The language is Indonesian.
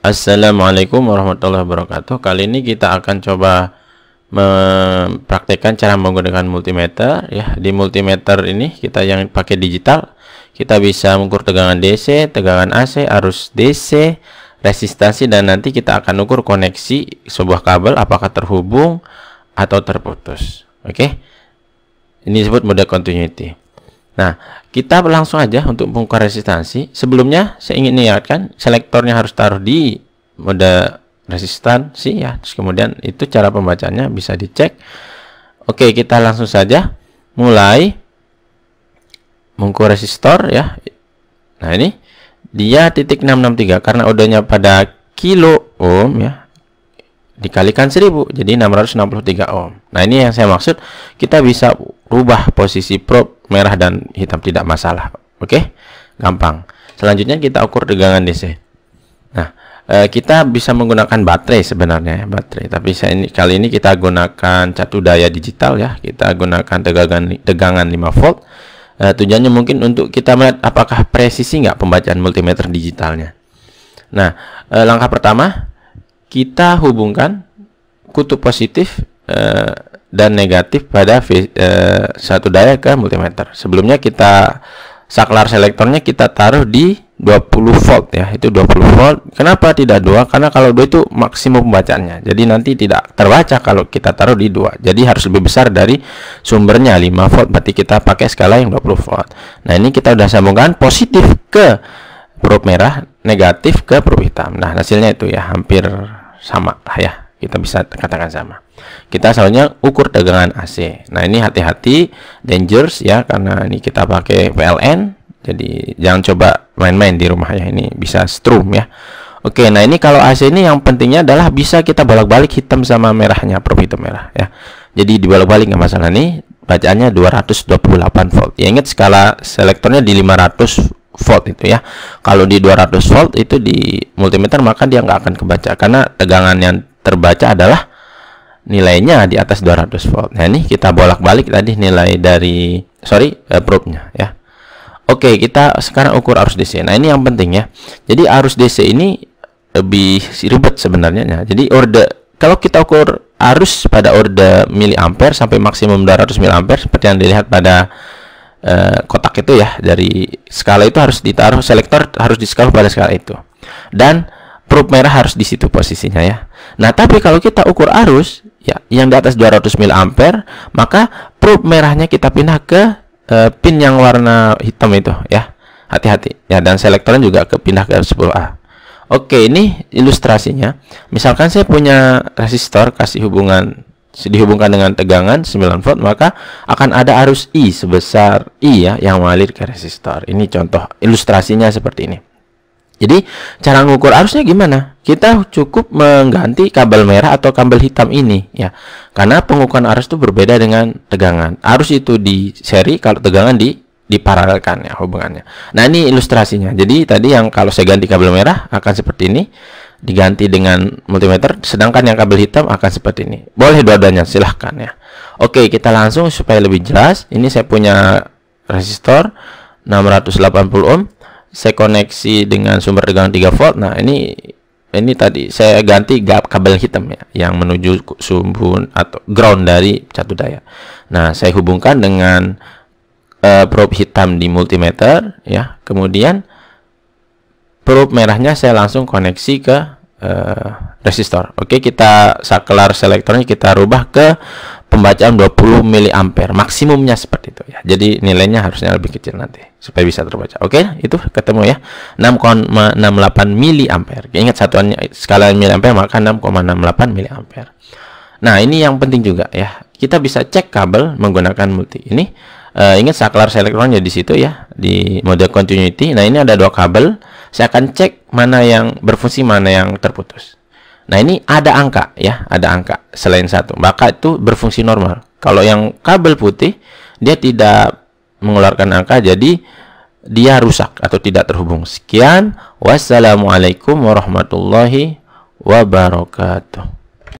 Assalamualaikum warahmatullahi wabarakatuh. Kali ini kita akan coba mempraktekkan cara menggunakan multimeter ya. Di multimeter ini kita yang pakai digital, kita bisa mengukur tegangan DC, tegangan AC, arus DC, resistansi, dan nanti kita akan ukur koneksi sebuah kabel apakah terhubung atau terputus. Oke. Ini disebut mode continuity. Nah, kita langsung aja untuk mengukur resistansi. Sebelumnya saya ingin ingatkan, selektornya harus taruh di mode resistansi ya. Terus kemudian itu cara pembacanya bisa dicek. Oke, kita langsung saja mulai mengukur resistor ya. Nah, ini dia titik 663 karena odanya pada kilo ohm ya, dikalikan 1000 jadi 663 ohm. Nah, ini yang saya maksud, kita bisa rubah posisi probe merah dan hitam, tidak masalah. Oke, gampang. Selanjutnya kita ukur tegangan DC. Nah, kita bisa menggunakan baterai sebenarnya ya, baterai, tapi kali ini kita gunakan catu daya digital ya. Kita gunakan tegangan 5 volt. Tujuannya mungkin untuk kita melihat apakah presisi nggak pembacaan multimeter digitalnya. Nah, langkah pertama, kita hubungkan kutub positif dan negatif pada satu daya ke multimeter. Sebelumnya kita saklar selektornya kita taruh di 20 volt ya, itu 20 volt. Kenapa tidak 2? Karena kalau 2 itu maksimum pembacaannya, jadi nanti tidak terbaca kalau kita taruh di 2. Jadi harus lebih besar dari sumbernya 5 volt, berarti kita pakai skala yang 20 volt. Nah, ini kita udah sambungkan positif ke probe merah, negatif ke probe hitam. Nah, hasilnya itu ya hampir sama lah ya, kita bisa katakan sama. Kita selanjutnya ukur tegangan AC. Nah, ini hati-hati, dangerous ya, karena ini kita pakai PLN, jadi jangan coba main-main di rumah ya, ini bisa strum ya. Oke, nah ini kalau AC ini yang pentingnya adalah bisa kita bolak-balik hitam sama merahnya, probe hitam merah ya. Jadi dibolak-balik nggak masalah. Nih bacaannya 228 volt ya, ingat skala selektornya di 500 volt itu ya. Kalau di 200 volt itu di multimeter, maka dia nggak akan kebaca karena tegangan yang terbaca adalah nilainya di atas 200 volt. Nah, ini kita bolak-balik tadi nilai dari probe-nya ya. Oke, kita sekarang ukur arus DC. Nah, ini yang penting ya. Jadi arus DC ini lebih ribet sebenarnya. Nah, jadi kalau kita ukur arus pada orde miliampere sampai maksimum 200 miliampere seperti yang dilihat pada kotak itu ya, dari skala itu harus ditaruh, selektor harus di-skala pada skala itu, dan probe merah harus di situ posisinya ya. Nah, tapi kalau kita ukur arus ya yang di atas 200 miliampere, maka probe merahnya kita pindah ke pin yang warna hitam itu ya. Hati-hati ya, dan selektornya juga pindah ke 10A. Oke, ini ilustrasinya. Misalkan saya punya resistor dihubungkan dengan tegangan 9 volt, maka akan ada arus I sebesar I ya yang mengalir ke resistor. Ini contoh ilustrasinya seperti ini. Jadi cara mengukur arusnya gimana? Kita cukup mengganti kabel merah atau kabel hitam ini ya. Karena pengukuran arus itu berbeda dengan tegangan. Arus itu di seri, kalau tegangan diparalelkan ya hubungannya. Nah, ini ilustrasinya. Jadi tadi yang kalau saya ganti kabel merah akan seperti ini, diganti dengan multimeter, sedangkan yang kabel hitam akan seperti ini. Boleh dua-duanya, silahkan ya. Oke, kita langsung supaya lebih jelas. Ini saya punya resistor 680 ohm. Saya koneksi dengan sumber tegangan 3 volt. Nah, ini tadi saya ganti kabel hitam ya yang menuju sumbu atau ground dari catu daya. Nah, saya hubungkan dengan probe hitam di multimeter ya. Kemudian probe merahnya saya langsung koneksi ke resistor. Oke, kita saklar selektornya kita rubah ke pembacaan 20 miliampere, maksimumnya seperti itu ya. Jadi nilainya harusnya lebih kecil nanti supaya bisa terbaca. Oke, itu ketemu ya, 6,68 miliampere. Ingat satuannya skala miliampere, maka 6,68 miliampere. Nah, ini yang penting juga ya. Kita bisa cek kabel menggunakan multi. Ini ingat saklar selektornya di situ ya, di mode continuity. Nah, ini ada 2 kabel. Saya akan cek mana yang berfungsi, mana yang terputus. Nah, ini ada angka ya, ada angka selain 1, maka itu berfungsi normal. Kalau yang kabel putih dia tidak mengeluarkan angka, jadi dia rusak atau tidak terhubung. Sekian, wassalamualaikum warahmatullahi wabarakatuh.